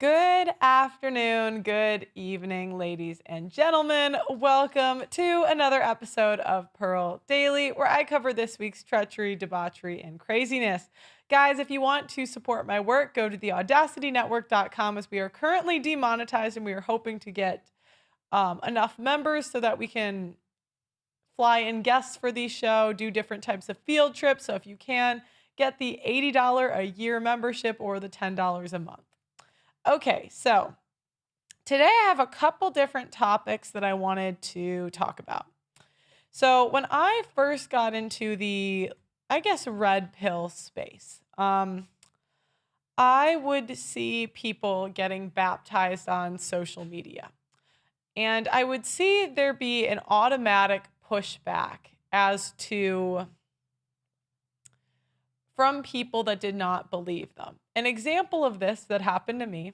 Good afternoon, good evening, ladies and gentlemen. Welcome to another episode of Pearl Daily, where I cover this week's treachery, debauchery, and craziness. Guys, if you want to support my work, go to theaudacitynetwork.com as we are currently demonetized and we are hoping to get enough members so that we can fly in guests for the show, do different types of field trips. So if you can, get the $80 a year membership or the $10 a month. Okay, so today I have a couple different topics that I wanted to talk about. So when I first got into the, red pill space, I would see people getting baptized on social media. And I would see there be an automatic pushback as to from people that did not believe them. An example of this that happened to me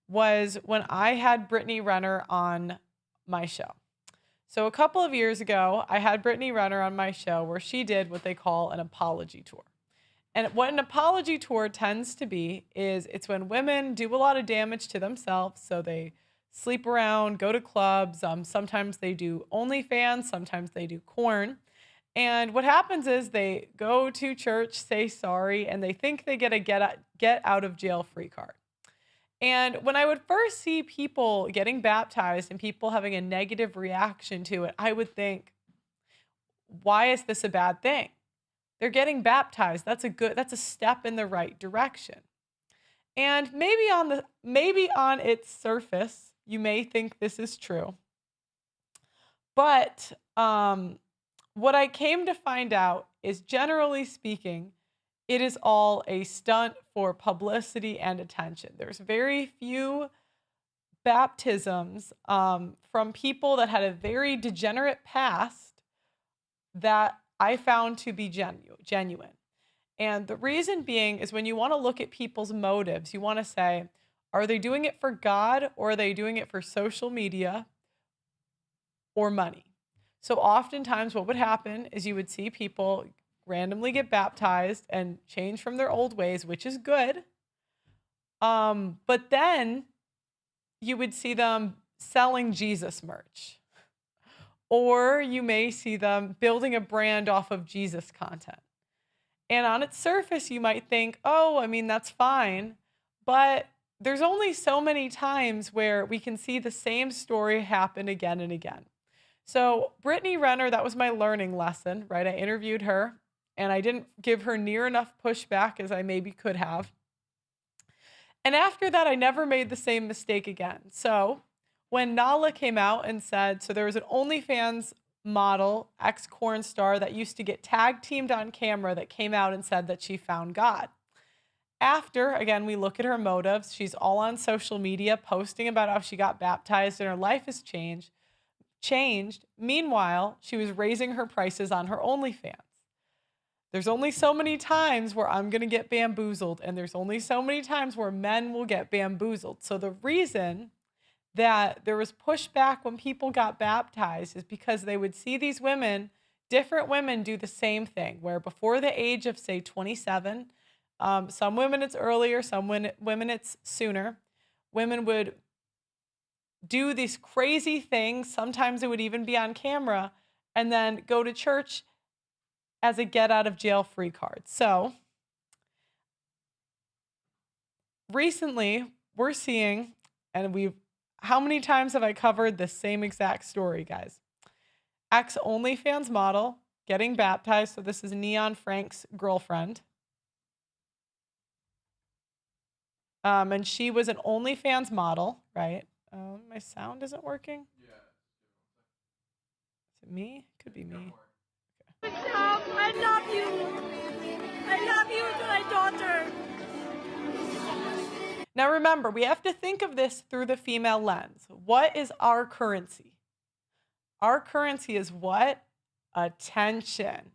was when I had Britney Renner on my show. So a couple of years ago, I had Britney Renner on my show where she did what they call an apology tour. And what an apology tour tends to be is it's when women do a lot of damage to themselves. So they sleep around, go to clubs. Sometimes they do OnlyFans, sometimes they do corn. And what happens is they go to church, say sorry, and they think they get a get out of jail free card. And when I would first see people getting baptized and people having a negative reaction to it, I would think, why is this a bad thing? They're getting baptized. That's a step in the right direction. And maybe on its surface, you may think this is true. But what I came to find out is, generally speaking, it is all a stunt for publicity and attention. There's very few baptisms from people that had a very degenerate past that I found to be genuine. And the reason being is when you want to look at people's motives, you want to say, are they doing it for God or are they doing it for social media or money? So oftentimes what would happen is you would see people randomly get baptized and change from their old ways, which is good. But then you would see them selling Jesus merch. Or you may see them building a brand off of Jesus content. And on its surface, you might think, that's fine. But there's only so many times where we can see the same story happen again and again. So Britney Renner, that was my learning lesson, right? I interviewed her and I didn't give her near enough pushback as I maybe could have. And after that, I never made the same mistake again. So when Nala came out and said, so there was an OnlyFans model, ex-corn star that used to get tag teamed on camera that came out and said that she found God. After, again, we look at her motives. She's all on social media posting about how she got baptized and her life has changed. Meanwhile, she was raising her prices on her OnlyFans. There's only so many times where I'm going to get bamboozled, and there's only so many times where men will get bamboozled. So the reason that there was pushback when people got baptized is because they would see these women, different women, do the same thing, where before the age of, say, 27, some women it's earlier, some women it's sooner, women would do these crazy things. Sometimes it would even be on camera, and then go to church as a get out of jail free card. So recently we're seeing, and how many times have I covered the same exact story, guys? Ex OnlyFans model getting baptized. So this is Neon Frank's girlfriend. And she was an OnlyFans model, right? My sound isn't working. Yeah. Is it me? Could be me. Okay. I love you. I love you to my daughter. Now remember, we have to think of this through the female lens. What is our currency? Our currency is what? Attention.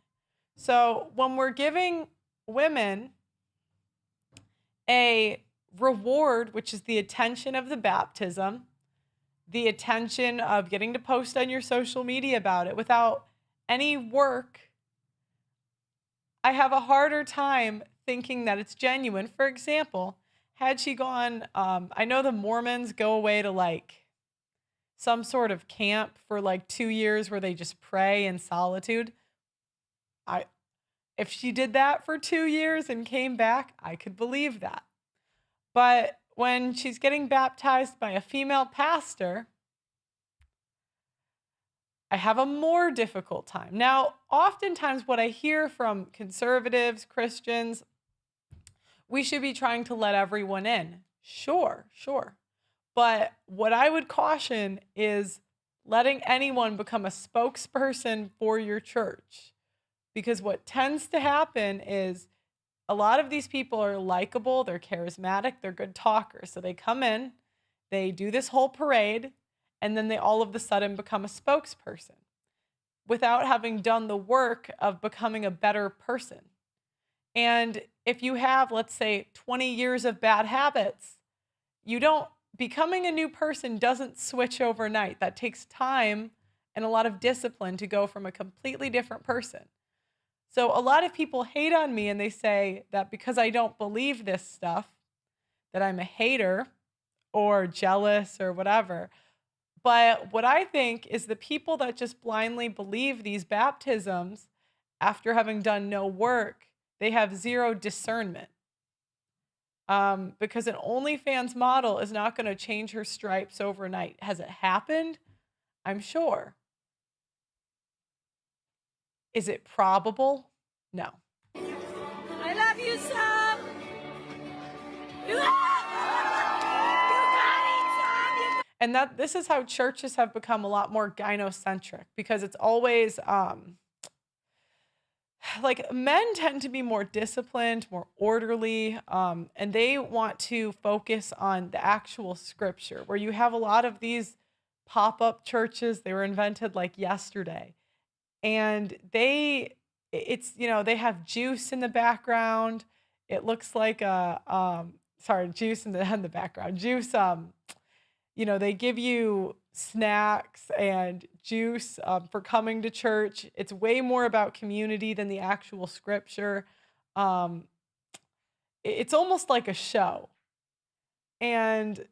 So when we're giving women a reward, which is the attention of the baptism, the attention of getting to post on your social media about it without any work, I have a harder time thinking that it's genuine. For example, had she gone, I know the Mormons go away to like some sort of camp for like 2 years where they just pray in solitude. I, if she did that for 2 years and came back, I could believe that. But when she's getting baptized by a female pastor, I have a more difficult time. Now, oftentimes what I hear from conservatives, Christians, we should be trying to let everyone in. Sure, sure. But what I would caution is letting anyone become a spokesperson for your church. Because what tends to happen is a lot of these people are likable, they're charismatic, they're good talkers. So they come in, they do this whole parade, and then they all of a sudden become a spokesperson without having done the work of becoming a better person. And if you have, let's say, 20 years of bad habits, becoming a new person doesn't switch overnight. That takes time and a lot of discipline to go from a completely different person. So a lot of people hate on me and they say that because I don't believe this stuff, that I'm a hater or jealous or whatever. But what I think is the people that just blindly believe these baptisms after having done no work, they have zero discernment. Because an OnlyFans model is not going to change her stripes overnight. Has it happened? I'm sure. Is it probable? No. I love you, Sam. You got it, Sam. And this is how churches have become a lot more gynocentric, because it's always like men tend to be more disciplined, more orderly, and they want to focus on the actual scripture, where you have a lot of these pop-up churches. They were invented like yesterday. And they have juice in the background. It looks like juice in the background. Juice, they give you snacks and juice for coming to church. It's way more about community than the actual scripture. It's almost like a show. And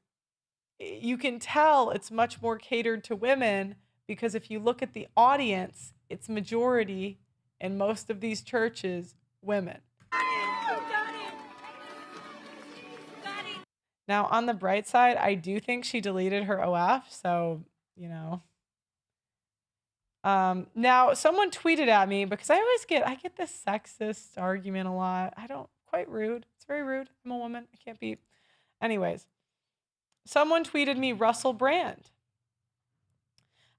you can tell it's much more catered to women, because if you look at the audience, it's majority in most of these churches, women. Got it. Now, on the bright side, I do think she deleted her OF, so, now, someone tweeted at me, because I get this sexist argument a lot. Quite rude. It's very rude. I'm a woman. I can't be. Anyways, someone tweeted me Russell Brand.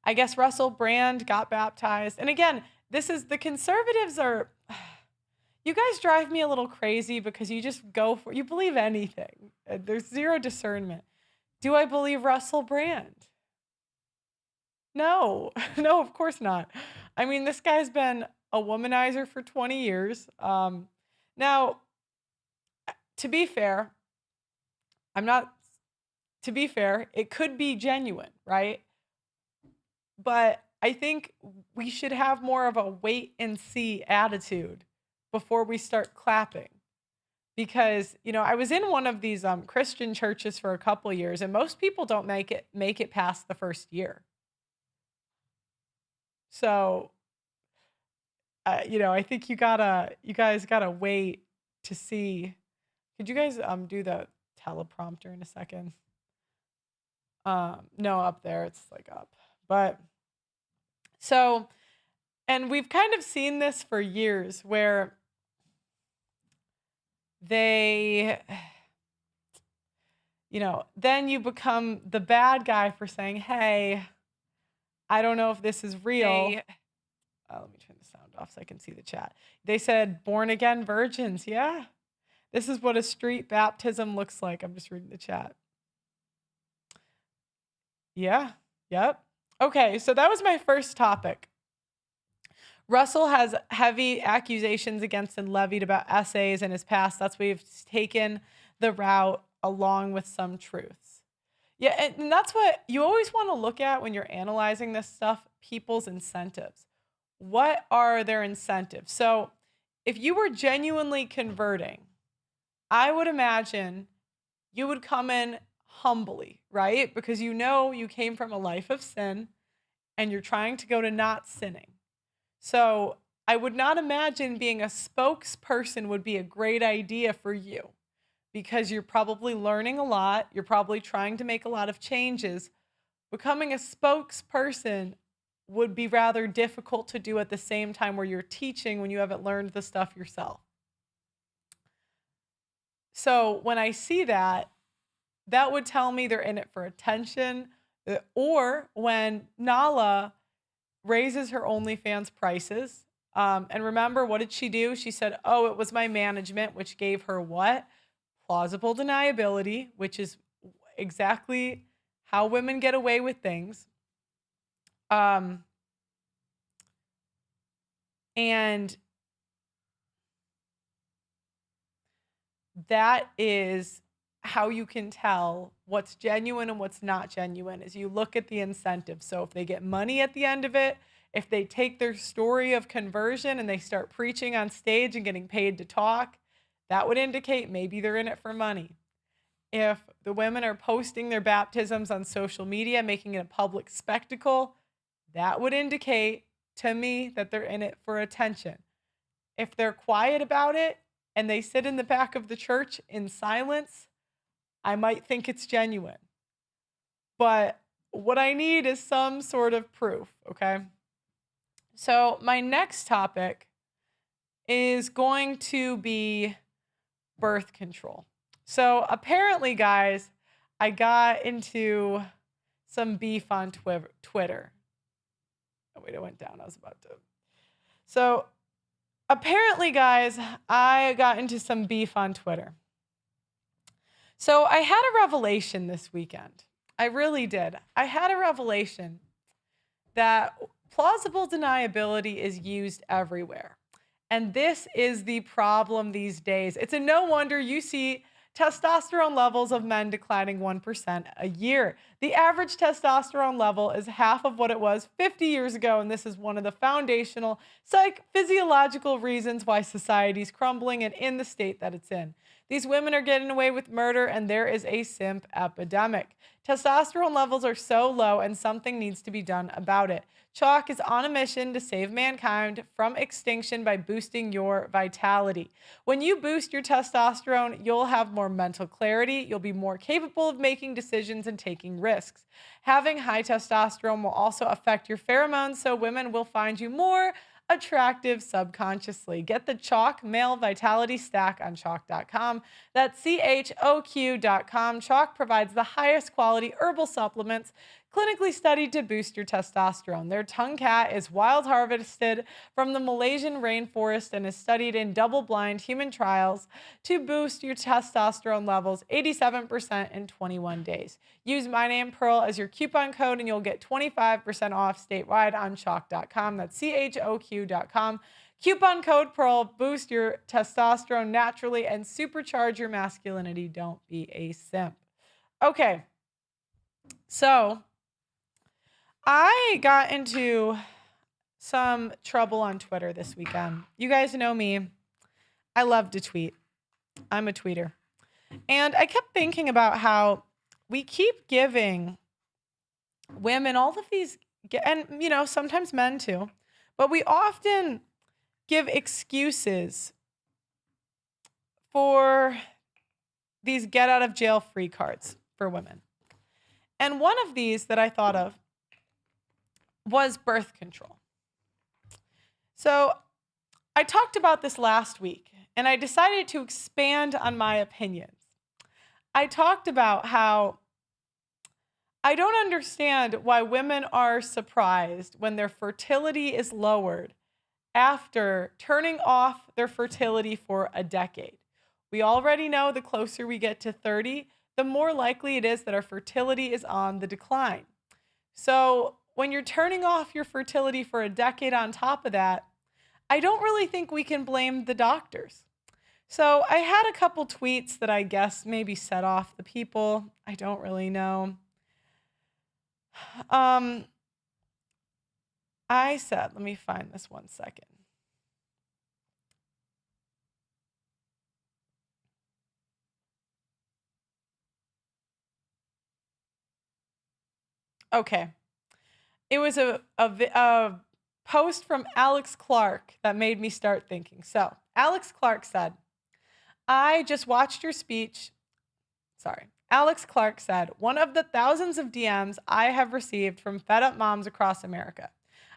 I guess Russell Brand got baptized. And again, the conservatives are, you guys drive me a little crazy, because you just you believe anything. There's zero discernment. Do I believe Russell Brand? No, no, of course not. I mean, this guy's been a womanizer for 20 years. Now, to be fair, it could be genuine, right? But I think we should have more of a wait and see attitude before we start clapping. Because, I was in one of these Christian churches for a couple years, and most people don't make it past the first year. So, I think you guys gotta wait to see. Could you guys do the teleprompter in a second? No, up there, it's like up. But so, and we've kind of seen this for years, where they, then you become the bad guy for saying, hey, I don't know if this is real. Let me turn the sound off so I can see the chat. They said born again virgins. Yeah. This is what a street baptism looks like. I'm just reading the chat. Yeah. Yep. Okay. So that was my first topic. Russell has heavy accusations against and levied about essays in his past. That's why we've taken the route along with some truths. Yeah, and that's what you always want to look at when you're analyzing this stuff, people's incentives. What are their incentives? So if you were genuinely converting, I would imagine you would come in humbly, right? Because you know you came from a life of sin and you're trying to go to not sinning. So I would not imagine being a spokesperson would be a great idea for you because you're probably learning a lot. You're probably trying to make a lot of changes. Becoming a spokesperson would be rather difficult to do at the same time where you're teaching when you haven't learned the stuff yourself. So when I see that, that would tell me they're in it for attention. Or when Nala raises her OnlyFans prices, and remember, what did she do? She said, oh, it was my management, which gave her what? Plausible deniability, which is exactly how women get away with things. And that is how you can tell what's genuine and what's not genuine is you look at the incentive. So if they get money at the end of it, if they take their story of conversion and they start preaching on stage and getting paid to talk, that would indicate maybe they're in it for money. If the women are posting their baptisms on social media, making it a public spectacle, that would indicate to me that they're in it for attention. If they're quiet about it and they sit in the back of the church in silence, I might think it's genuine. But what I need is some sort of proof, okay? So my next topic is going to be birth control. So apparently, guys, I got into some beef on Twitter. Oh, wait, it went down. I was about to. So apparently, guys, I got into some beef on Twitter. So I had a revelation this weekend. I really did. I had a revelation that plausible deniability is used everywhere. And this is the problem these days. It's a no wonder you see testosterone levels of men declining 1% a year. The average testosterone level is half of what it was 50 years ago, and this is one of the foundational physiological reasons why society is crumbling and in the state that it's in. These women are getting away with murder, and there is a simp epidemic. Testosterone levels are so low, and something needs to be done about it. Chalk is on a mission to save mankind from extinction by boosting your vitality. When you boost your testosterone, you'll have more mental clarity, you'll be more capable of making decisions and taking risks. Having high testosterone will also affect your pheromones, so women will find you more attractive subconsciously. Get the Chalk Male Vitality Stack on chalk.com. That's CHOQ.com. Chalk provides the highest quality herbal supplements clinically studied to boost your testosterone. Their tongue cat is wild harvested from the Malaysian rainforest and is studied in double-blind human trials to boost your testosterone levels 87% in 21 days. Use my name Pearl as your coupon code and you'll get 25% off statewide on chalk.com. That's CHOQ.com. Coupon code Pearl. Boost your testosterone naturally and supercharge your masculinity. Don't be a simp. Okay, so I got into some trouble on Twitter this weekend. You guys know me. I love to tweet. I'm a tweeter. And I kept thinking about how we keep giving women all of these, and, you know, sometimes men too, but we often give excuses for these get out of jail free cards for women. And one of these that I thought of was birth control. So I talked about this last week, and I decided to expand on my opinions. I talked about how I don't understand why women are surprised when their fertility is lowered after turning off their fertility for a decade. We already know the closer we get to 30, the more likely it is that our fertility is on the decline. So when you're turning off your fertility for a decade on top of that, I don't really think we can blame the doctors. So I had a couple tweets that I guess maybe set off the people. I don't really know. I said, let me find this 1 second. Okay. It was a post from Alex Clark that made me start thinking. So, Alex Clark said, I just watched your speech. Sorry. Alex Clark said, one of the thousands of DMs I have received from fed up moms across America.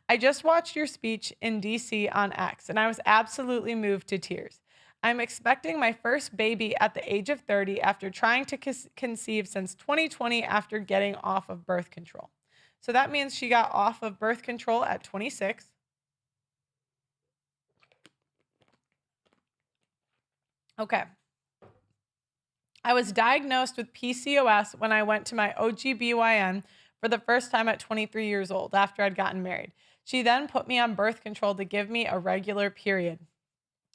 I just watched your speech in DC on X, and I was absolutely moved to tears. I'm expecting my first baby at the age of 30 after trying to conceive since 2020 after getting off of birth control. So that means she got off of birth control at 26. Okay. I was diagnosed with PCOS when I went to my OGBYN for the first time at 23 years old after I'd gotten married. She then put me on birth control to give me a regular period.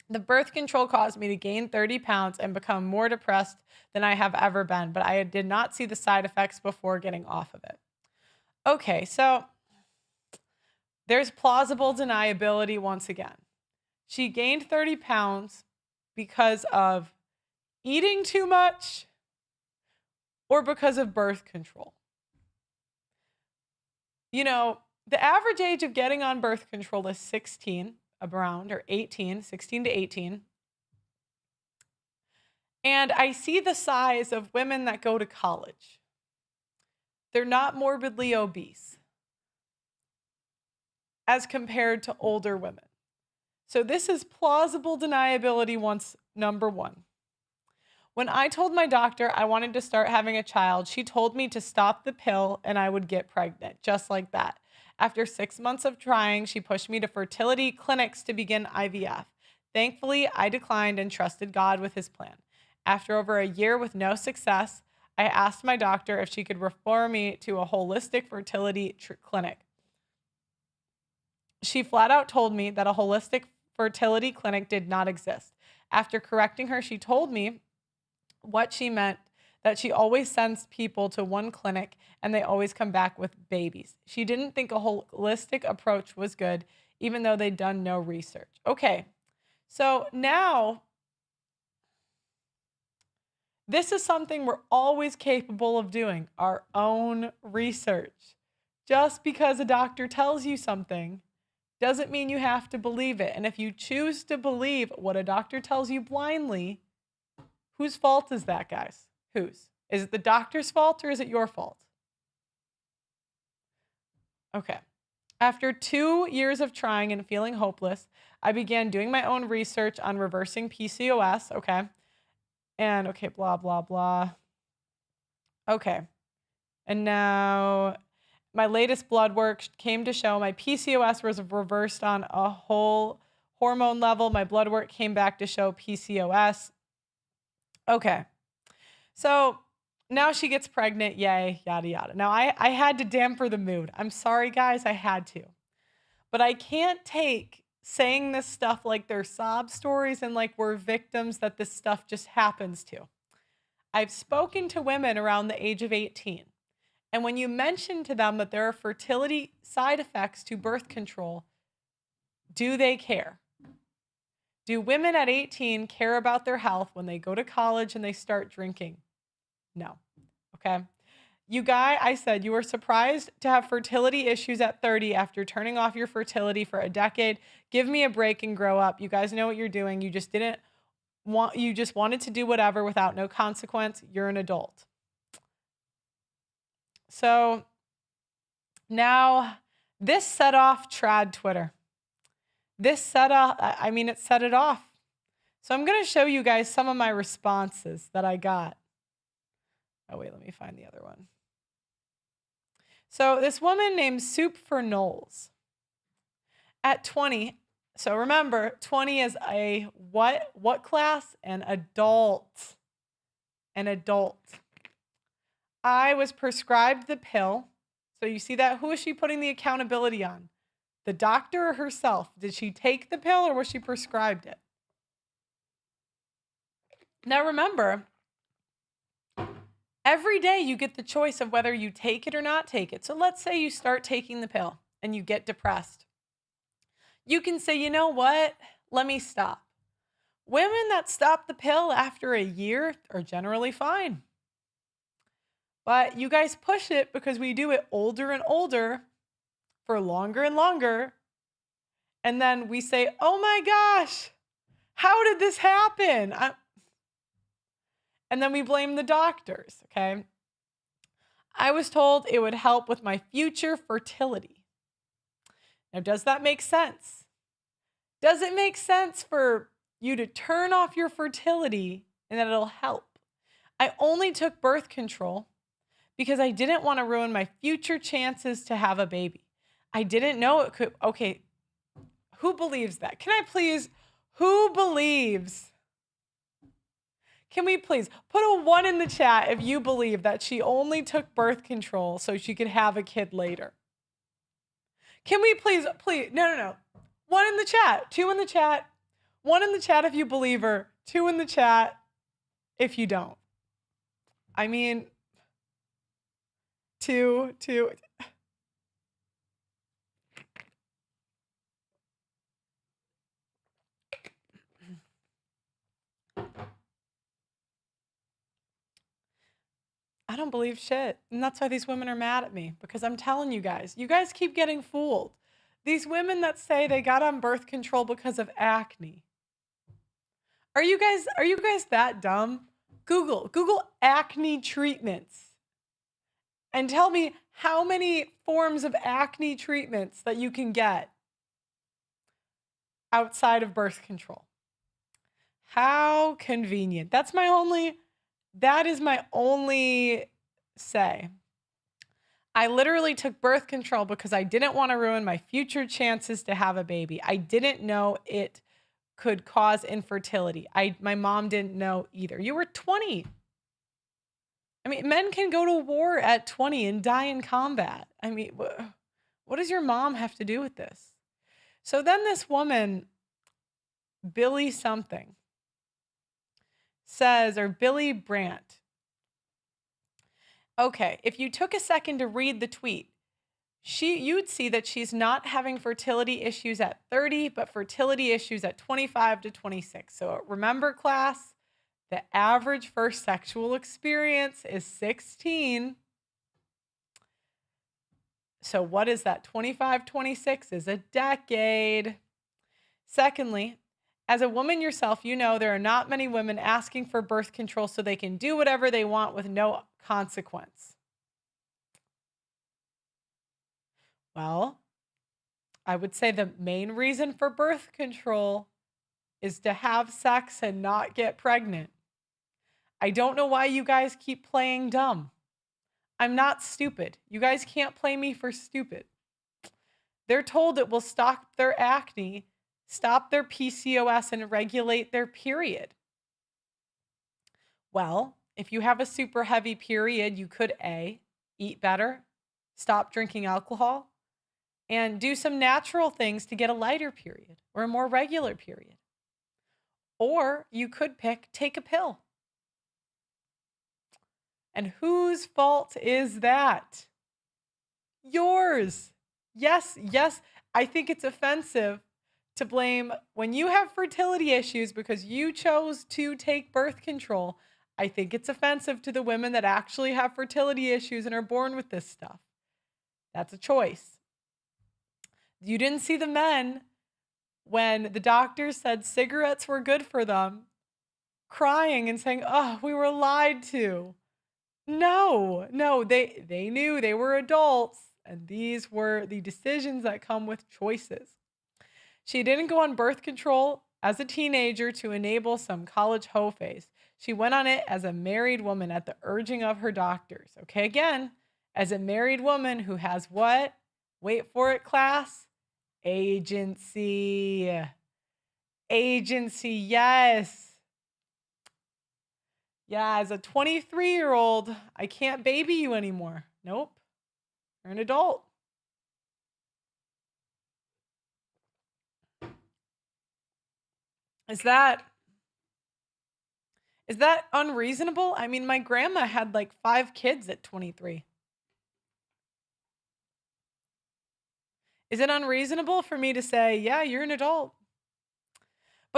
The birth control caused me to gain 30 pounds and become more depressed than I have ever been, but I did not see the side effects before getting off of it. Okay, so there's plausible deniability once again. She gained 30 pounds because of eating too much or because of birth control. You know, the average age of getting on birth control is 16, around, or 18, 16 to 18. And I see the size of women that go to college. They're not morbidly obese as compared to older women. So this is plausible deniability number one. When I told my doctor I wanted to start having a child, she told me to stop the pill and I would get pregnant, just like that. After 6 months of trying, she pushed me to fertility clinics to begin IVF. Thankfully, I declined and trusted God with his plan. After over a year with no success, I asked my doctor if she could refer me to a holistic fertility clinic. She flat out told me that a holistic fertility clinic did not exist. After correcting her, she told me what she meant, that she always sends people to one clinic and they always come back with babies. She didn't think a holistic approach was good, even though they'd done no research. Okay, so now this is something we're always capable of doing, our own research. Just because a doctor tells you something doesn't mean you have to believe it. And if you choose to believe what a doctor tells you blindly, whose fault is that, guys? Whose? Is it the doctor's fault or is it your fault? Okay. After 2 years of trying and feeling hopeless, I began doing my own research on reversing PCOS. Okay. And okay, blah, blah, blah. Okay. And now my latest blood work came to show my PCOS was reversed on a whole hormone level. My blood work came back to show PCOS. Okay. So now she gets pregnant. Yay, yada, yada. Now I had to damper the mood. I'm sorry, guys. I had to. But I can't take saying this stuff like they're sob stories and like we're victims that this stuff just happens to. I've spoken to women around the age of 18. And when you mention to them that there are fertility side effects to birth control, do they care? Do women at 18 care about their health when they go to college and they start drinking? No. Okay. I said you were surprised to have fertility issues at 30 after turning off your fertility for a decade. Give me a break and grow up. You guys know what you're doing. You just wanted to do whatever without no consequence. You're an adult. So now this set off trad Twitter. It set it off. So I'm going to show you guys some of my responses that I got. Oh, wait, let me find the other one. So this woman named Soup for Knowles at 20. So remember, 20 is a what class? An adult. An adult. I was prescribed the pill. So you see that? Who is she putting the accountability on? The doctor or herself? Did she take the pill or was she prescribed it? Now remember, every day you get the choice of whether you take it or not take it. So let's say you start taking the pill and you get depressed. You can say, you know what? Let me stop. Women that stop the pill after a year are generally fine. But you guys push it because we do it older and older for longer and longer. And then we say, oh my gosh, how did this happen? And then we blame the doctors, okay? I was told it would help with my future fertility. Now, does that make sense? Does it make sense for you to turn off your fertility and that it'll help? I only took birth control because I didn't want to ruin my future chances to have a baby. I didn't know it could. Okay, who believes that? Can I please, who believes? Can we please put a 1 in the chat if you believe that she only took birth control so she could have a kid later? Can we please, no. 1 in the chat, 2 in the chat, 1 in the chat if you believe her, 2 in the chat if you don't. I mean, 2. I don't believe shit. And that's why these women are mad at me, because I'm telling you guys keep getting fooled. These women that say they got on birth control because of acne. Are you guys that dumb? Google acne treatments and tell me how many forms of acne treatments that you can get outside of birth control. How convenient. That is my only say. I literally took birth control because I didn't want to ruin my future chances to have a baby. I didn't know it could cause infertility. My mom didn't know either. You were 20. I mean, men can go to war at 20 and die in combat. I mean, what does your mom have to do with this? So then this woman, Billy something, says, or Billy Brandt. Okay, if you took a second to read the tweet, you'd see that she's not having fertility issues at 30, but fertility issues at 25 to 26. So remember, class, the average first sexual experience is 16. So what is that? 25, 26 is a decade. Secondly, as a woman yourself, you know there are not many women asking for birth control so they can do whatever they want with no consequence. Well, I would say the main reason for birth control is to have sex and not get pregnant. I don't know why you guys keep playing dumb. I'm not stupid. You guys can't play me for stupid. They're told it will stop their acne, stop their PCOS, and regulate their period. Well, if you have a super heavy period, you could A, eat better, stop drinking alcohol, and do some natural things to get a lighter period or a more regular period. Or you could take a pill. And whose fault is that? Yours. Yes, I think it's offensive to blame when you have fertility issues because you chose to take birth control. I think it's offensive to the women that actually have fertility issues and are born with this stuff. That's a choice. You didn't see the men when the doctors said cigarettes were good for them, crying and saying, oh, we were lied to. No, they knew they were adults, and these were the decisions that come with choices. She didn't go on birth control as a teenager to enable some college hoe phase. She went on it as a married woman at the urging of her doctors. Okay, again, as a married woman who has what? Wait for it, class. Agency, yes. Yeah, as a 23-year-old, I can't baby you anymore. Nope. You're an adult. Is that unreasonable? I mean, my grandma had like 5 kids at 23. Is it unreasonable for me to say, yeah, you're an adult?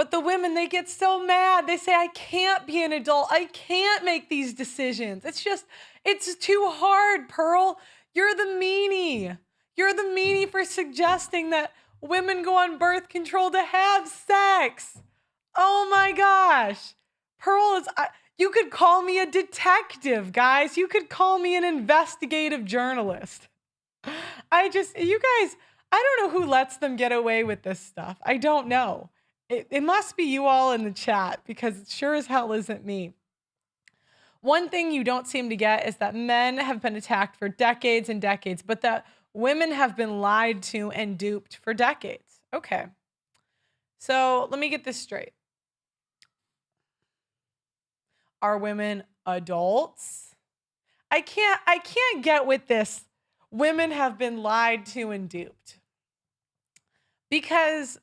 But the women, they get so mad. They say, I can't be an adult. I can't make these decisions. It's too hard, Pearl. You're the meanie. You're the meanie for suggesting that women go on birth control to have sex. Oh my gosh. Pearl you could call me a detective, guys. You could call me an investigative journalist. You guys, I don't know who lets them get away with this stuff. I don't know. It must be you all in the chat, because it sure as hell isn't me. One thing you don't seem to get is that men have been attacked for decades and decades, but that women have been lied to and duped for decades. Okay. So let me get this straight. Are women adults? I can't get with this. Women have been lied to and duped. Because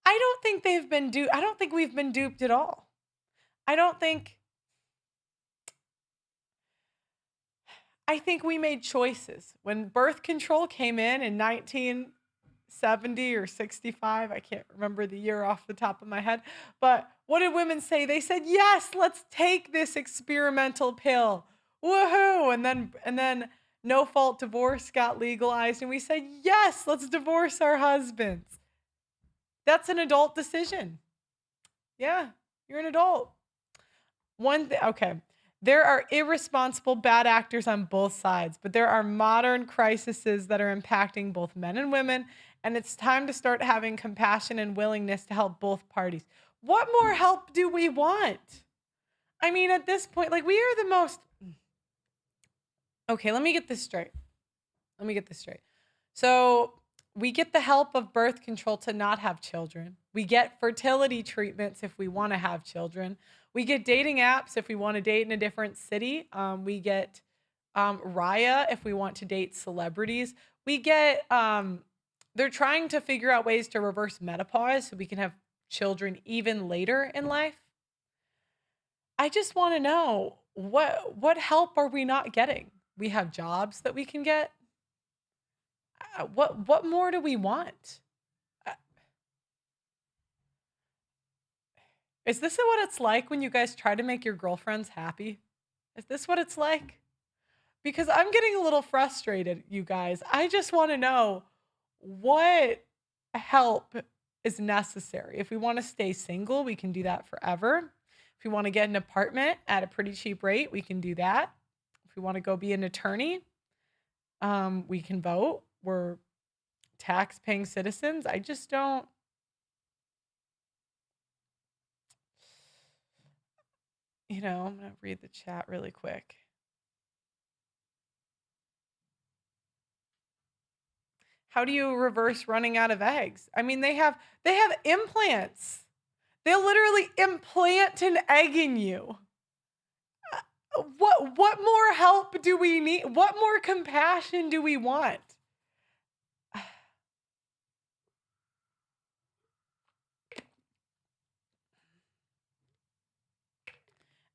I don't think they've been duped. I don't think we've been duped at all. I think we made choices. When birth control came in 1970 or 65, I can't remember the year off the top of my head, but what did women say? They said, yes, let's take this experimental pill. Woohoo! And then no fault divorce got legalized, and we said, yes, let's divorce our husbands. That's an adult decision. Yeah, you're an adult. Okay. There are irresponsible bad actors on both sides, but there are modern crises that are impacting both men and women, and it's time to start having compassion and willingness to help both parties. What more help do we want? I mean, at this point, like, we are the most... Okay, let me get this straight. So we get the help of birth control to not have children. We get fertility treatments if we want to have children. We get dating apps if we want to date in a different city. We get Raya if we want to date celebrities. We get, they're trying to figure out ways to reverse menopause so we can have children even later in life. I just want to know, what help are we not getting? We have jobs that we can get. What more do we want? Is this what it's like when you guys try to make your girlfriends happy? Is this what it's like? Because I'm getting a little frustrated, you guys. I just want to know what help is necessary. If we want to stay single, we can do that forever. If we want to get an apartment at a pretty cheap rate, we can do that. If we want to go be an attorney, we can vote. We're tax-paying citizens. I just don't... I'm going to read the chat really quick. How do you reverse running out of eggs? I mean, they have implants. They'll literally implant an egg in you. What more help do we need? What more compassion do we want?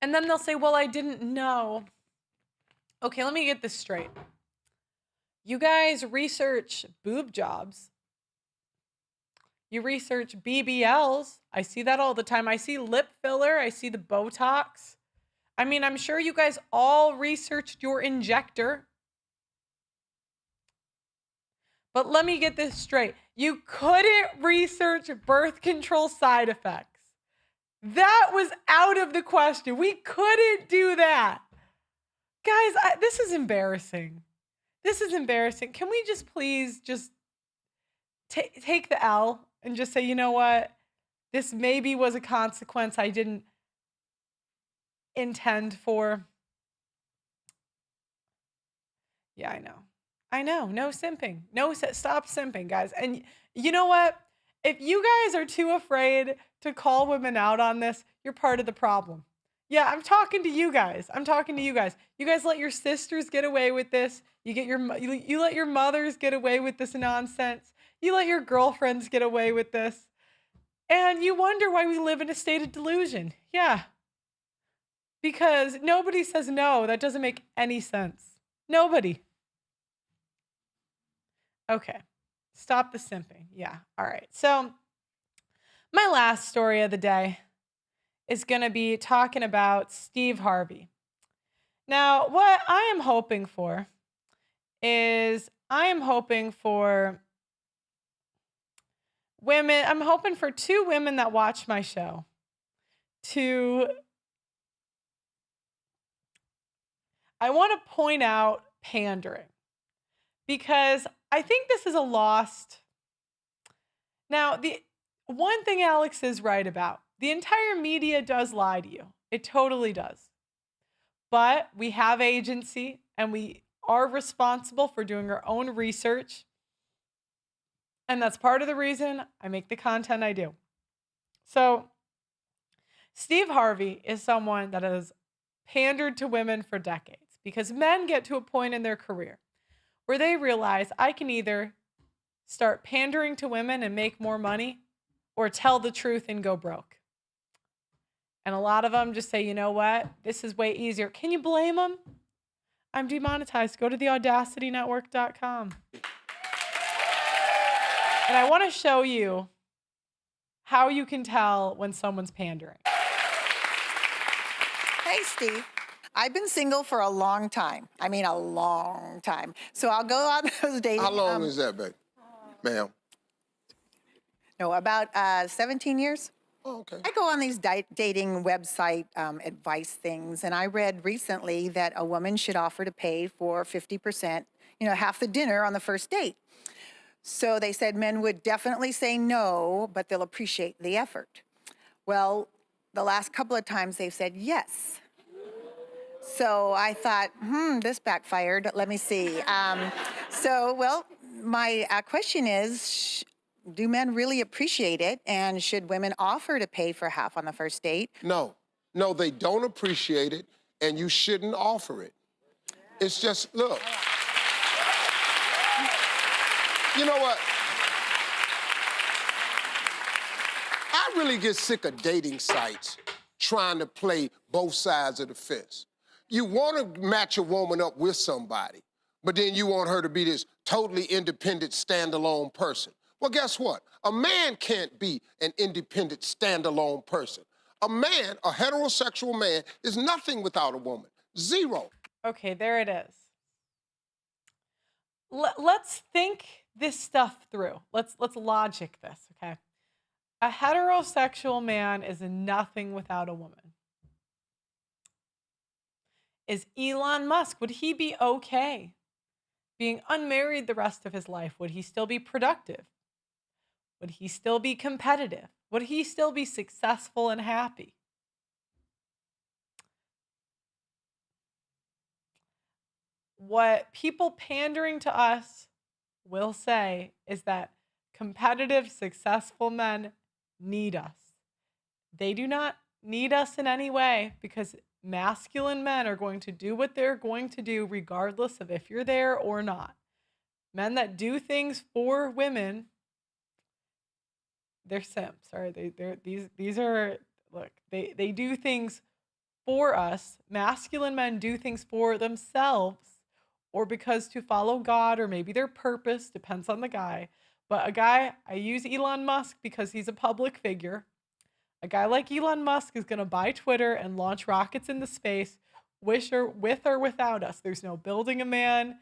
And then they'll say, well, I didn't know. Okay, let me get this straight. You guys research boob jobs. You research BBLs. I see that all the time. I see lip filler. I see the Botox. I mean, I'm sure you guys all researched your injector. But let me get this straight. You couldn't research birth control side effects. That was out of the question. We couldn't do that. Guys, this is embarrassing. This is embarrassing. Can we just please just take the L and just say, you know what? This maybe was a consequence I didn't intend for. Yeah, I know. No simping. Stop simping, guys. And you know what? If you guys are too afraid to call women out on this, you're part of the problem. Yeah, I'm talking to you guys. You guys let your sisters get away with this. You let your mothers get away with this nonsense. You let your girlfriends get away with this. And you wonder why we live in a state of delusion. Yeah. Because nobody says no. That doesn't make any sense. Nobody. Okay. Stop the simping. Yeah. All right. So, my last story of the day is going to be talking about Steve Harvey. Now, what I am hoping for is women, I'm hoping for two women that watch my show to, I want to point out pandering because I think this is a lost. Now, the one thing Alex is right about, the entire media does lie to you. It totally does. But we have agency and we are responsible for doing our own research. And that's part of the reason I make the content I do. So, Steve Harvey is someone that has pandered to women for decades because men get to a point in their career where they realize I can either start pandering to women and make more money or tell the truth and go broke. And a lot of them just say, you know what? This is way easier. Can you blame them? I'm demonetized. Go to theaudacitynetwork.com. And I want to show you how you can tell when someone's pandering. Hey, Steve. I've been single for a long time. I mean, a long time. So I'll go on those dating. How long is that, babe? Ma'am? No, about 17 years. Oh, okay. I go on these dating website advice things, and I read recently that a woman should offer to pay for 50%, half the dinner on the first date. So they said men would definitely say no, but they'll appreciate the effort. Well, the last couple of times they've said yes. So I thought, this backfired. Let me see. My question is, do men really appreciate it? And should women offer to pay for half on the first date? No, they don't appreciate it, and you shouldn't offer it. It's just, look. You know what? I really get sick of dating sites trying to play both sides of the fence. You want to match a woman up with somebody, but then you want her to be this totally independent, standalone person. Well, guess what? A man can't be an independent, standalone person. A man, a heterosexual man, is nothing without a woman. Zero. Okay, there it is. Let's think this stuff through. Let's logic this, okay? A heterosexual man is nothing without a woman. Is Elon Musk, would he be okay being unmarried the rest of his life? Would he still be productive? Would he still be competitive? Would he still be successful and happy? What people pandering to us will say is that competitive, successful men need us. They do not need us in any way because masculine men are going to do what they're going to do regardless of if you're there or not. Men that do things for women, they're simps. All right, these are, look, they do things for us. Masculine men do things for themselves or because to follow God or maybe their purpose, depends on the guy. But a guy, I use Elon Musk because he's a public figure. A guy like Elon Musk is going to buy Twitter and launch rockets into space, with or without us. There's no building a man.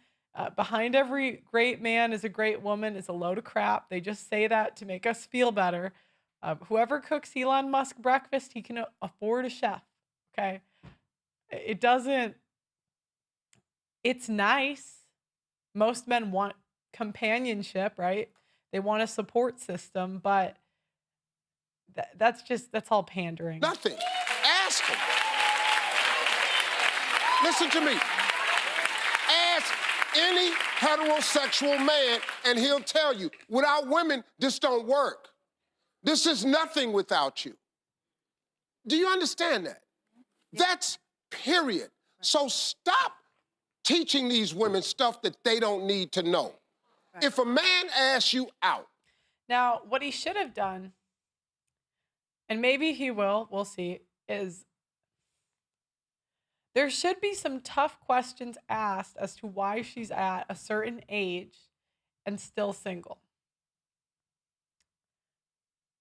Behind every great man is a great woman is a load of crap. They just say that to make us feel better. Whoever cooks Elon Musk breakfast, he can afford a chef, okay? It's nice. Most men want companionship, right? They want a support system, but that's all pandering. Nothing. Ask him. Listen to me. Ask any heterosexual man, and he'll tell you, without women, this don't work. This is nothing without you. Do you understand that? That's period. So stop teaching these women stuff that they don't need to know. Right. If a man asks you out. Now, what he should have done, and maybe he will, we'll see, is there should be some tough questions asked as to why she's at a certain age and still single.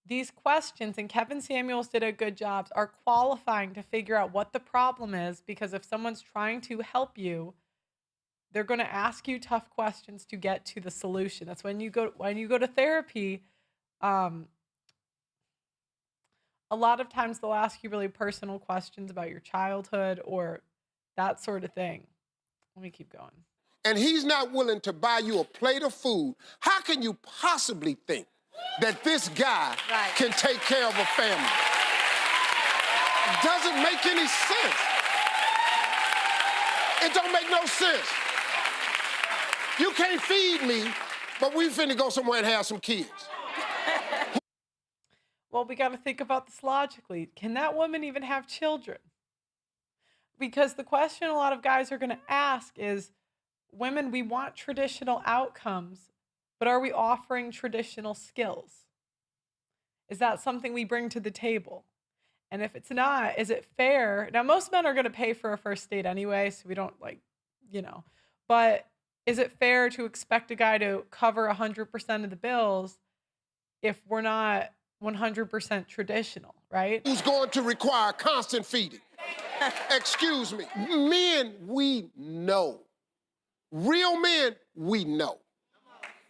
these questions, and Kevin Samuels did a good job, are qualifying to figure out what the problem is, because if someone's trying to help you, they're going to ask you tough questions to get to the solution. That's when you go to therapy. A lot of times they'll ask you really personal questions about your childhood or that sort of thing. Let me keep going. And he's not willing to buy you a plate of food. How can you possibly think that this guy can take care of a family? It doesn't make any sense. It don't make no sense. You can't feed me, but we finna go somewhere and have some kids. Well, we got to think about this logically. Can that woman even have children? Because the question a lot of guys are going to ask is, women, we want traditional outcomes, but are we offering traditional skills? Is that something we bring to the table? And if it's not, is it fair? Now, most men are going to pay for a first date anyway, so we don't but is it fair to expect a guy to cover 100% of the bills if we're not 100% traditional, right? Who's going to require constant feeding? Excuse me. Men, we know. Real men, we know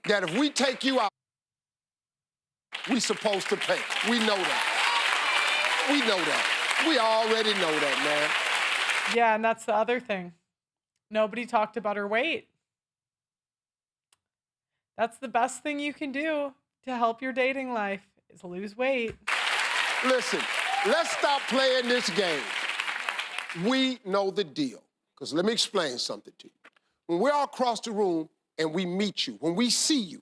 that if we take you out, we supposed to pay. We know that. We know that. We already know that, man. Yeah, and that's the other thing. Nobody talked about her weight. That's the best thing you can do to help your dating life is lose weight. Listen, let's stop playing this game. We know the deal. Because let me explain something to you. When we're all across the room and we meet you, when we see you,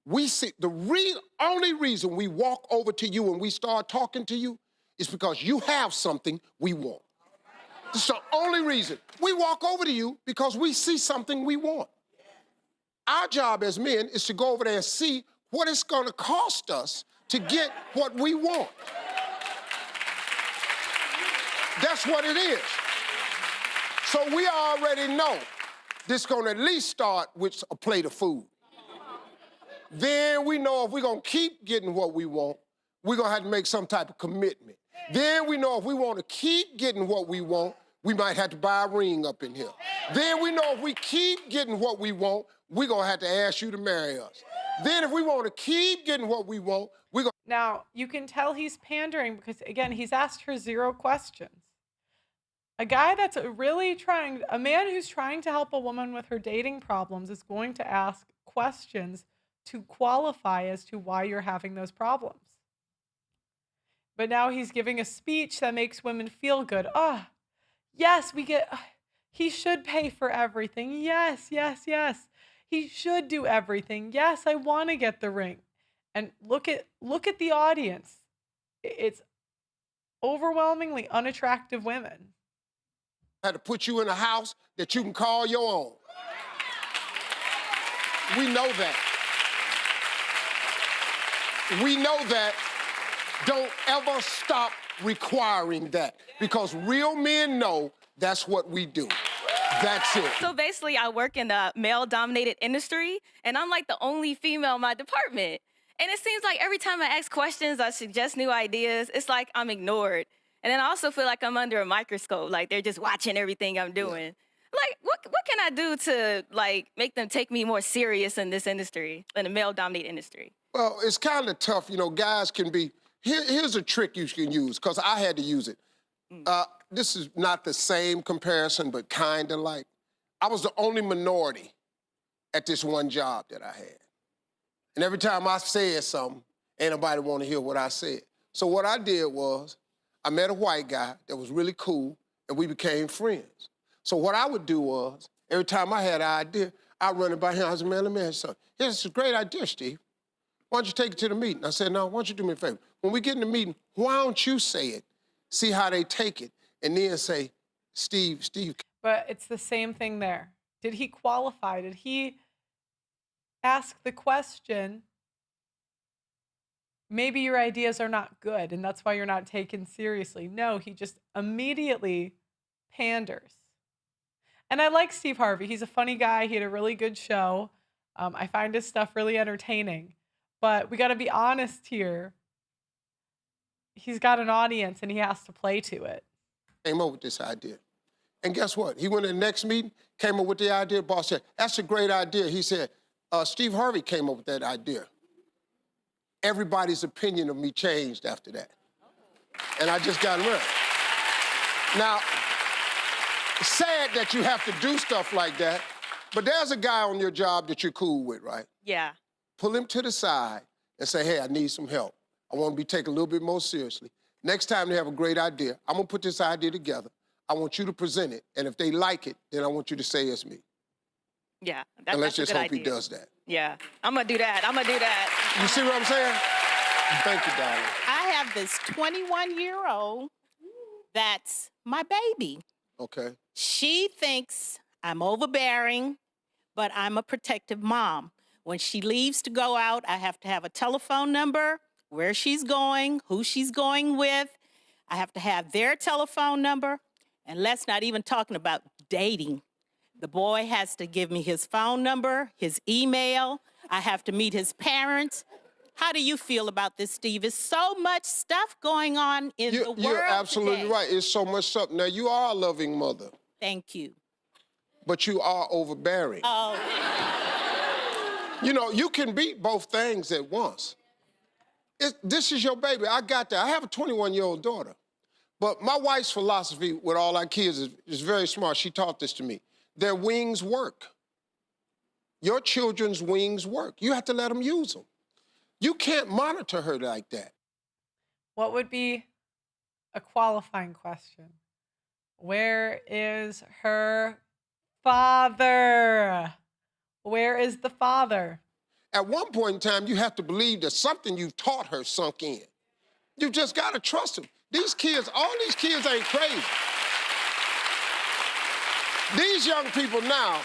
we see the only reason we walk over to you and we start talking to you is because you have something we want. It's the only reason. We walk over to you because we see something we want. Our job as men is to go over there and see what it's going to cost us to get what we want. That's what it is. So we already know this is going to at least start with a plate of food. Then we know if we're going to keep getting what we want, we're going to have to make some type of commitment. Then we know if we want to keep getting what we want, we might have to buy a ring up in here. Then we know if we keep getting what we want, we're going to have to ask you to marry us. Then if we want to keep getting what we want, we're going to... Now, you can tell he's pandering because, again, he's asked her 0 questions. A guy that's a man who's trying to help a woman with her dating problems is going to ask questions to qualify as to why you're having those problems. But now he's giving a speech that makes women feel good. Yes, he should pay for everything. Yes, yes, yes. He should do everything. Yes, I want to get the ring. And look at the audience. It's overwhelmingly unattractive women. Had to put you in a house that you can call your own. We know that. We know that. Don't ever stop requiring that because real men know that's what we do. That's it. So basically, I work in the male-dominated industry, and I'm like the only female in my department. And it seems like every time I ask questions, I suggest new ideas, it's like I'm ignored. And then I also feel like I'm under a microscope, like they're just watching everything I'm doing. Yeah. Like, what can I do to, like, make them take me more serious in this industry, in the male-dominated industry? Well, it's kind of tough. You know, guys can be... Here's a trick you can use, because I had to use it. This is not the same comparison, but kind of like. I was the only minority at this one job that I had. And every time I said something, ain't nobody want to hear what I said. So what I did was, I met a white guy that was really cool, and we became friends. So what I would do was, every time I had an idea, I'd run it by him. I said, man, let me ask you something. Here's a great idea, Steve. Why don't you take it to the meeting? I said, no, why don't you do me a favor? When we get in the meeting, why don't you say it, see how they take it, and then say, Steve. But it's the same thing there. Did he qualify? Did he ask the question, maybe your ideas are not good, and that's why you're not taken seriously? No, he just immediately panders. And I like Steve Harvey. He's a funny guy. He had a really good show. I find his stuff really entertaining. But we got to be honest here. he's got an audience and he has to play to it. Came up with this idea. And guess what? He went to the next meeting, came up with the idea. Boss said, that's a great idea. He said, Steve Harvey came up with that idea. Everybody's opinion of me changed after that. And I just got rid. Now, it's sad that you have to do stuff like that, but there's a guy on your job that you're cool with, right? Yeah. Pull him to the side and say, hey, I need some help. I want to be taken a little bit more seriously. Next time they have a great idea, I'm going to put this idea together. I want you to present it, and if they like it, then I want you to say it's me. Yeah. And let's that's just a good hope idea. he does that. Yeah. I'm going to do that. I'm going to do that. You see what I'm saying? Thank you, darling. I have this 21-year-old that's my baby. Okay. She thinks I'm overbearing, but I'm a protective mom. When she leaves to go out, I have to have a telephone number, where she's going, who she's going with. I have to have their telephone number. And let's not even talking about dating. The boy has to give me his phone number, his email. I have to meet his parents. How do you feel about this, Steve? There's so much stuff going on in the world You're absolutely today. right. It's so much stuff. Now, you are a loving mother, Thank you. but you are overbearing. Oh, You know, you can be both things at once. This is your baby. I got that. I have a 21-year-old daughter. But my wife's philosophy with all our kids is very smart. She taught this to me. Their wings work. Your children's wings work. You have to let them use them. You can't monitor her like that. What would be a qualifying question? Where is her father? Where is the father? At one point in time, you have to believe that something you taught her sunk in. You just got to trust them. These kids, all these kids ain't crazy. These young people now,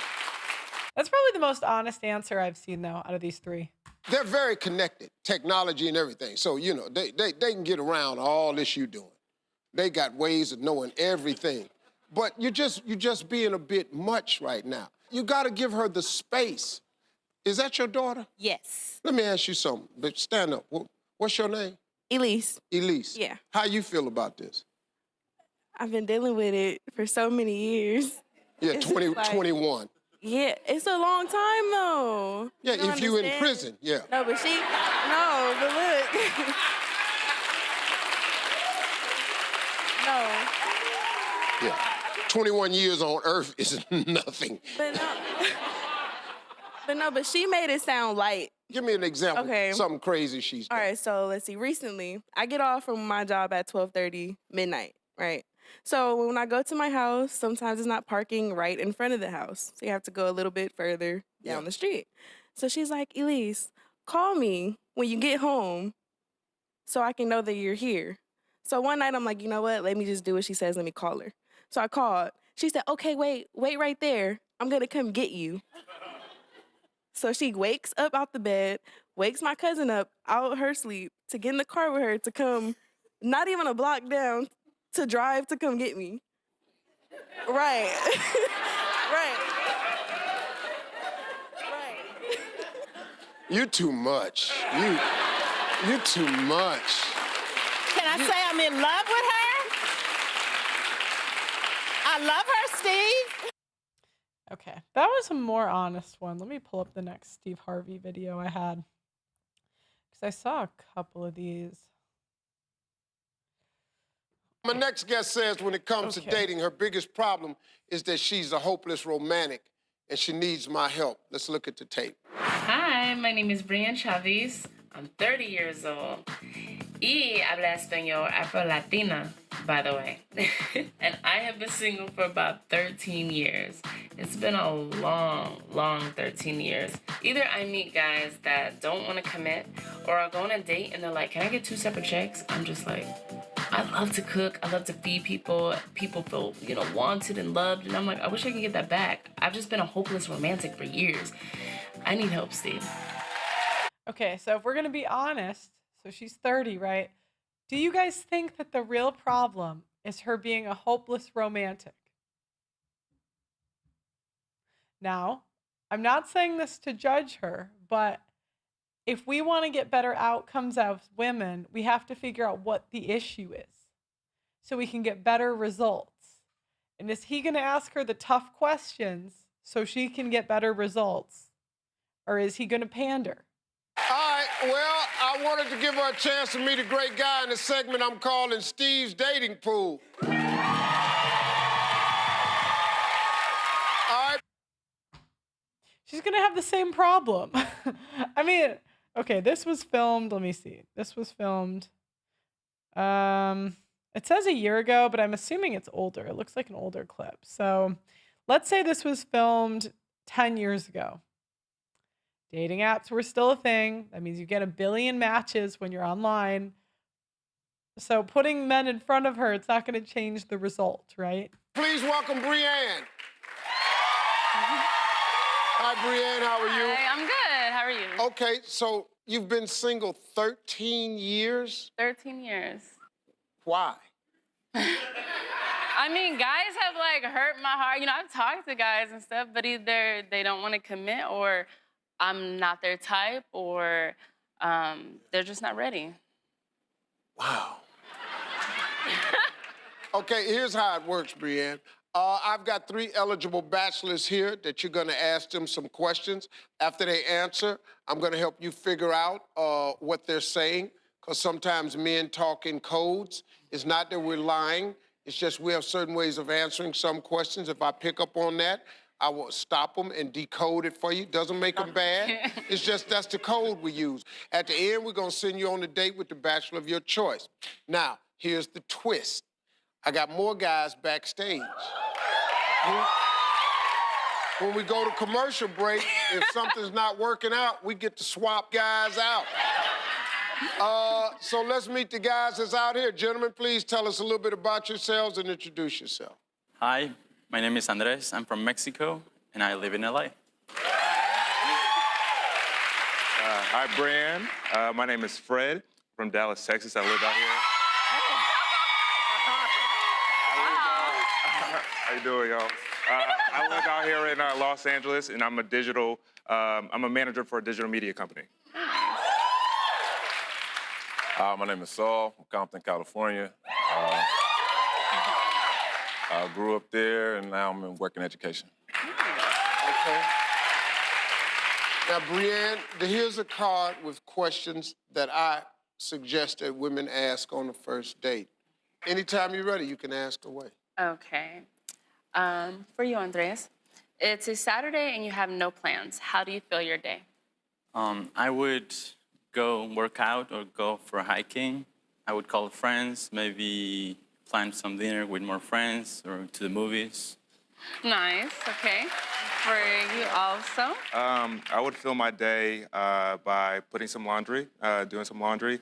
That's probably the most honest answer I've seen, though, out of these three. they're very connected, technology and everything. So, you know, they can get around all this you doing. They got ways of knowing everything. But you're just being a bit much right now. You got to give her the space. Is that your daughter? yes. Let me ask you something. But stand up. What's your name? Elise, Elise. Yeah. How you feel about this? I've been dealing with it for so many years. Yeah, It's 20, like- 21. Yeah, it's a long time though. Yeah, don't if you in understand? prison, yeah. No, but look. No, Yeah. 21 years on earth is nothing. but she made it sound light. Give me an example. Okay. Something crazy she's done. All right, so let's see. Recently, I get off from my job at 12:30 midnight, right? So when I go to my house, sometimes it's not parking right in front of the house. So you have to go a little bit further down Yeah. the street. So she's like, Elise, call me when you get home so I can know that you're here. So one night I'm like, you know what? Let me just do what she says. Let me call her. So I called. She said, okay, wait right there. I'm going to come get you. So she wakes up out the bed, wakes my cousin up out her sleep to get in the car with her to come, not even a block down, to drive to come get me. Right. Right. You too much. You too much. Can I say I'm in love with her? I love her, Steve. Okay, that was a more honest one. Let me pull up the next Steve Harvey video I had. Because I saw a couple of these. My next guest says when it comes to Okay. dating, her biggest problem is that she's a hopeless romantic and she needs my help. Let's look at the tape. Hi, my name is Brian Chavez. I'm 30 years old. Y habla español Afro-Latina, by the way. And I have been single for about 13 years. It's been a long, long 13 years. Either I meet guys that don't want to commit, or I go on a date and they're like, can I get 2 separate checks? I'm just like, I love to cook. I love to feed people. People feel, wanted and loved. And I'm like, I wish I could get that back. I've just been a hopeless romantic for years. I need help, Steve. Okay, so if we're going to be honest, so she's 30, right? Do you guys think that the real problem is her being a hopeless romantic? Now, I'm not saying this to judge her, but if we want to get better outcomes as women, we have to figure out what the issue is so we can get better results. And is he going to ask her the tough questions so she can get better results? Or is he going to pander? All right, well, I wanted to give her a chance to meet a great guy in a segment I'm calling Steve's Dating Pool. All right. She's going to have the same problem. I mean, okay, this was filmed. Let me see. This was filmed. It says a year ago, but I'm assuming it's older. It looks like an older clip. So let's say this was filmed 10 years ago. Dating apps were still a thing. That means you get 1 billion matches when you're online. So putting men in front of her, it's not going to change the result, right? Please welcome Brienne. Hi, Brienne. How are you? Hi, I'm good. How are you? Okay, so you've been single 13 years? 13 years. Why? I mean, guys have, like, hurt my heart. You know, I've talked to guys and stuff, but either they don't want to commit or I'm not their type or they're just not ready. Wow. Okay, here's how it works, Brienne. I've got 3 eligible bachelors here that you're gonna ask them some questions. After they answer, I'm gonna help you figure out what they're saying, because sometimes men talk in codes. It's not that we're lying, it's just we have certain ways of answering some questions. If I pick up on that, I will stop them and decode it for you. Doesn't make them bad. It's just that's the code we use. At the end, we're gonna send you on a date with the bachelor of your choice. Now, here's the twist. I got more guys backstage. When we go to commercial break, if something's not working out, we get to swap guys out. So let's meet the guys that's out here. Gentlemen, please tell us a little bit about yourselves and introduce yourself. Hi, my name is Andres. I'm from Mexico, and I live in LA. Hi, Brian. My name is Fred from Dallas, Texas. I live out here. How you doing, y'all? I live out here in Los Angeles, and I'm a manager for a digital media company. My name is Saul from Compton, California. I grew up there, and now I'm in working education. Okay. Now, Brienne, here's a card with questions that I suggest that women ask on the first date. Anytime you're ready, you can ask away. Okay. For you, Andres, it's a Saturday and you have no plans. How do you feel your day? I would go work out or go for hiking. I would call friends, maybe plan some dinner with more friends or to the movies. Nice, okay. For you also? I would fill my day by putting some laundry, doing some laundry,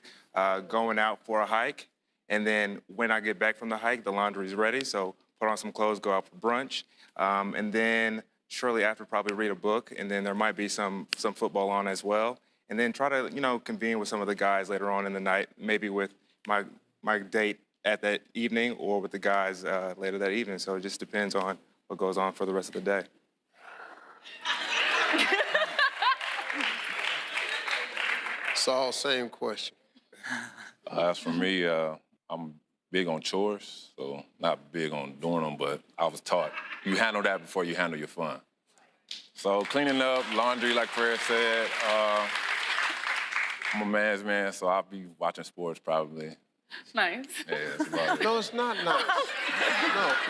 going out for a hike, and then when I get back from the hike, the laundry's ready, so put on some clothes, go out for brunch, and then shortly after probably read a book, and then there might be some football on as well, and then try to, convene with some of the guys later on in the night, maybe with my date at that evening or with the guys later that evening, so it just depends on what goes on for the rest of the day. Saul, same question. As for me, I'm big on chores, so not big on doing them, but I was taught you handle that before you handle your fun. So cleaning up, laundry, like Fred said, I'm a man's man, so I'll be watching sports probably. Nice. Yeah, that's about it. No, it's not nice.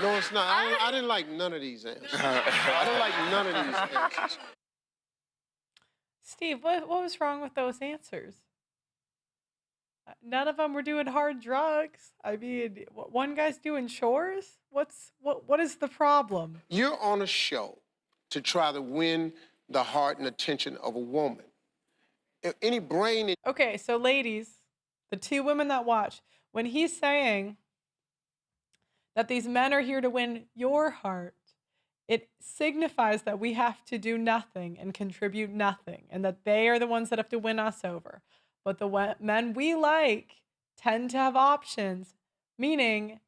No, it's not. I didn't like none of these answers. I didn't like none of these answers. Steve, what was wrong with those answers? None of them were doing hard drugs. I mean, one guy's doing chores. What is the problem? You're on a show to try to win the heart and attention of a woman. If any brain... Okay, so ladies, the 2 women that watch, when he's saying that these men are here to win your heart, it signifies that we have to do nothing and contribute nothing, and that they are the ones that have to win us over. But the men we like tend to have options, meaning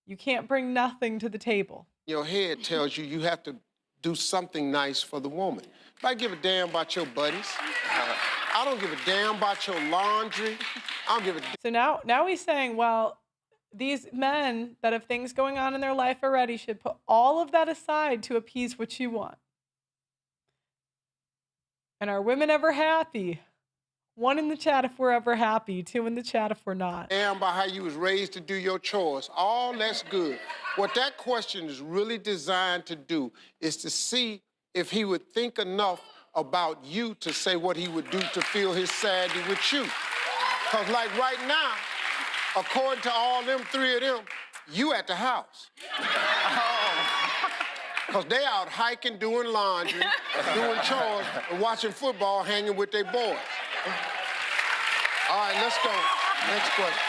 you can't bring nothing to the table. Your head tells you have to do something nice for the woman. If I give a damn about your buddies, I don't give a damn about your laundry. I don't give a So now he's saying, well, these men that have things going on in their life already should put all of that aside to appease what you want. And are women ever happy? 1 in the chat if we're ever happy, 2 in the chat if we're not. damn about how you was raised to do your chores. All that's good. What that question is really designed to do is to see if he would think enough about you to say what he would do to feel his sanity with you. Because like right now, according to all them 3 of them, you at the house. Because they out hiking, doing laundry, doing chores, and watching football, hanging with their boys. All right, let's go. Next question.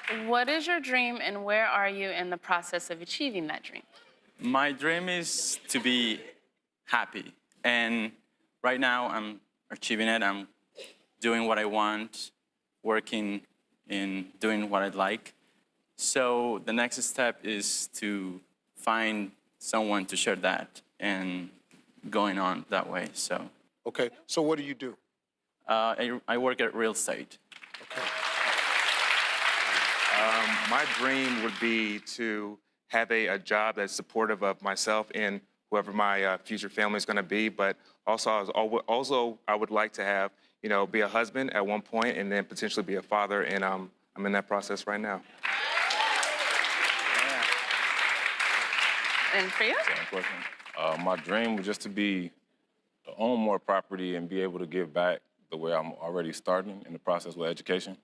Okay. What is your dream and where are you in the process of achieving that dream? My dream is to be happy. And right now I'm achieving it. I'm doing what I want, working in doing what I like. So the next step is to find someone to share that and going on that way. So. Okay, so what do you do? I work at real estate. Okay. My dream would be to have a job that's supportive of myself and whoever my future family is going to be. But also I would like to have, be a husband at one point and then potentially be a father. And I'm in that process right now. And for you? My dream was just to own more property and be able to give back the way I'm already starting in the process with education.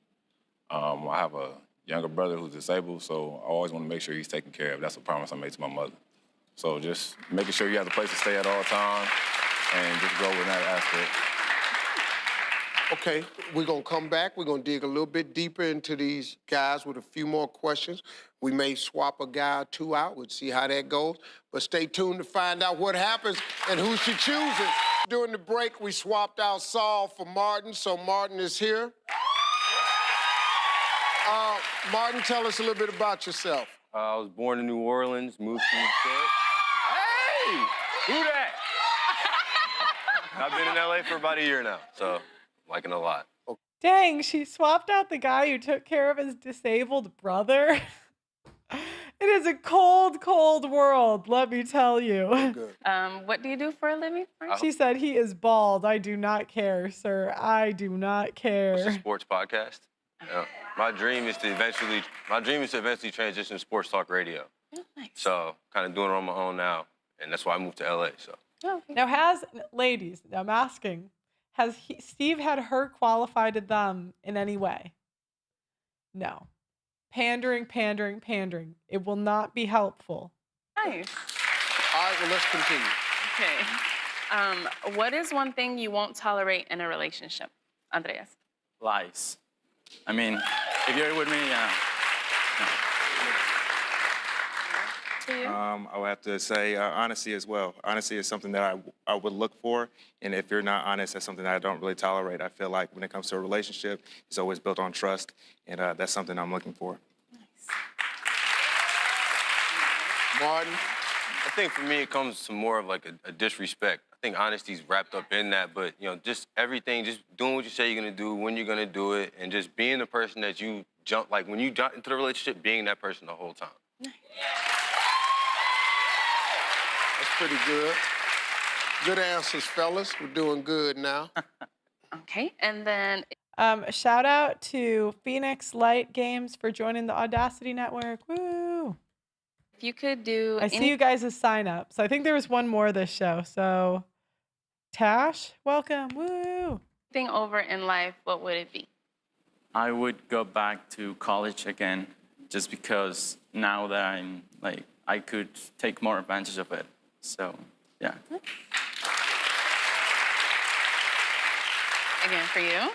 I have a younger brother who's disabled, so I always want to make sure he's taken care of. That's a promise I made to my mother. So just making sure you have a place to stay at all times and just grow in that aspect. Okay, we're gonna come back. We're gonna dig a little bit deeper into these guys with a few more questions. We may swap a guy or 2 out. We'll see how that goes. But stay tuned to find out what happens and who she chooses. During the break, we swapped out Saul for Martin, so Martin is here. Martin, tell us a little bit about yourself. I was born in New Orleans, moved to Detroit. Hey! Who that? I've been in LA for about a year now, so liking it a lot. Dang, she swapped out the guy who took care of his disabled brother. It is a cold, cold world, let me tell you. What do you do for a living? She said he is bald. I do not care, sir. I do not care. It's a sports podcast. My dream is to eventually transition to sports talk radio. Oh, nice. So kind of doing it on my own now, and that's why I moved to LA. So. Oh, okay. Now ladies, I'm asking, has Steve had her qualified them in any way? No. Pandering, pandering, pandering. It will not be helpful. Nice. All right, well, let's continue. Okay. What is one thing you won't tolerate in a relationship, Andreas? Lies. I mean, if you're with me, yeah. To you? I would have to say honesty as well. Honesty is something that I would look for, and if you're not honest, that's something that I don't really tolerate. I feel like when it comes to a relationship, it's always built on trust, and that's something I'm looking for. Nice. Martin? I think for me, it comes to more of like a disrespect. I think honesty's wrapped up in that, but just everything, just doing what you say you're gonna do, when you're gonna do it, and just being the person that you when you jump into the relationship, being that person the whole time. That's pretty good. Good answers, fellas. We're doing good now. Okay, and then... Shout out to Phoenix Light Games for joining the Audacity Network. Woo! If you could do... I see you guys' sign up. So I think there was one more this show. So Tash, welcome. Woo! Thing over in life, what would it be? I would go back to college again, just because now that I could take more advantage of it. So, yeah. Again, for you,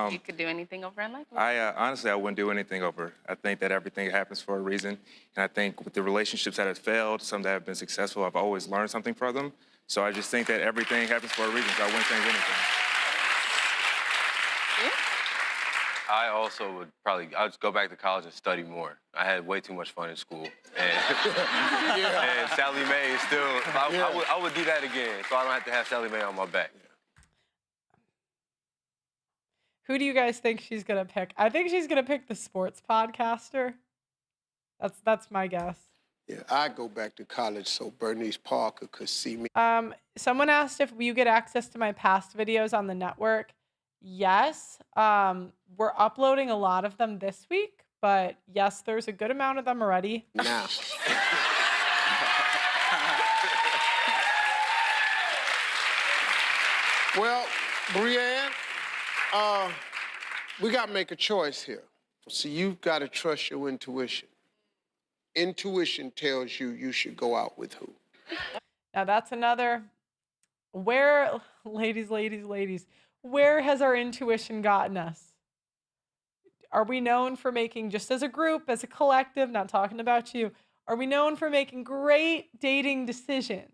if you could do anything over in life? Honestly, I wouldn't do anything over. I think that everything happens for a reason, and I think with the relationships that have failed, some that have been successful, I've always learned something from them. So I just think that everything happens for a reason, so I wouldn't change anything. Yeah. I also would I'd just go back to college and study more. I had way too much fun in school. And Sally Mae is still, I would do that again, so I don't have to have Sally Mae on my back. Who do you guys think she's gonna pick? I think she's gonna pick the sports podcaster. That's my guess. Yeah, I go back to college so Bernice Parker could see me. Someone asked if you get access to my past videos on the network. Yes. We're uploading a lot of them this week, but yes, there's a good amount of them already. Now. Well, Brianne, we got to make a choice here. See, you've got to trust your intuition. Intuition tells you you should go out with who. Now that's another, where, ladies, where has our intuition gotten us? Are we known for making, just as a group, as a collective, not talking about you, are we known for making great dating decisions?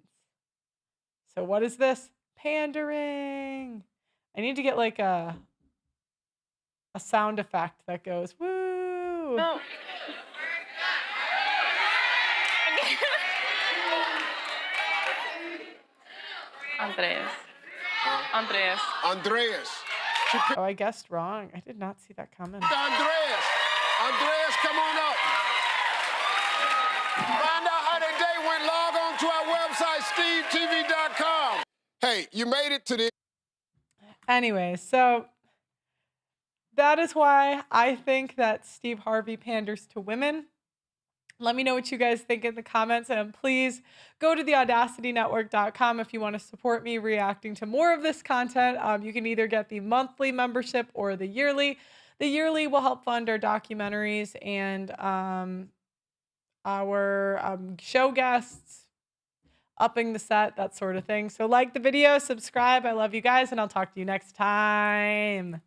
So what is this? Pandering. I need to get like a sound effect that goes, woo. No. Andreas. Oh, I guessed wrong. I did not see that coming. Andreas, come on up. Find out how their day went. Log on to our website, stevetv.com. Hey, you made it to the... Anyway, so that is why I think that Steve Harvey panders to women. Let me know what you guys think in the comments, and please go to theaudacitynetwork.com if you want to support me reacting to more of this content. You can either get the monthly membership or the yearly. The yearly will help fund our documentaries and our show guests, upping the set, that sort of thing. So like the video, subscribe. I love you guys, and I'll talk to you next time.